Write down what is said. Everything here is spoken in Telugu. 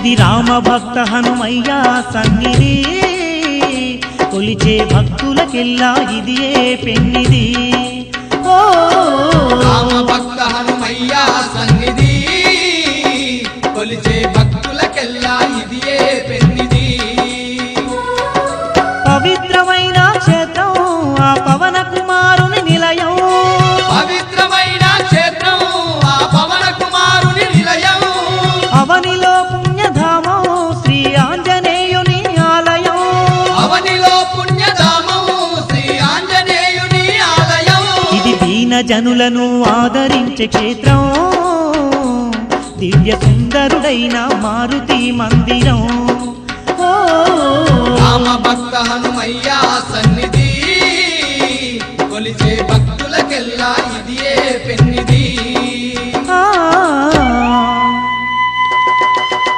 ఇది రామ భక్త హనుమయ్య సన్నిధి కొలిచే భక్తులకెల్లా ఇదియే పెన్నిది ఓ రామ భక్త హనుమయ్య సన్నిధి కొలిచే భక్తులకెల్లా ఇదియే పెన్నిది పవిత్రమైన క్షేత్రం ఆ పవన కుమారుని నిలయం పవిత్రమైన క్షేత్రం ఆ పవన కుమారుని నిలయం అవనిలో పుణ్యధామం శ్రీ ఆంజనేయుని ఆలయం అవనిలో పుణ్యధామం శ్రీ ఆంజనేయుని ఆలయం ఇది దీన జనులను ఆదరించే క్షేత్రం దివ్య సుందరుడైన మారుతి మందిరం ఓ రామ భక్త హనుమయ్య సన్నిధి కొలిచే భక్తులకెల్లా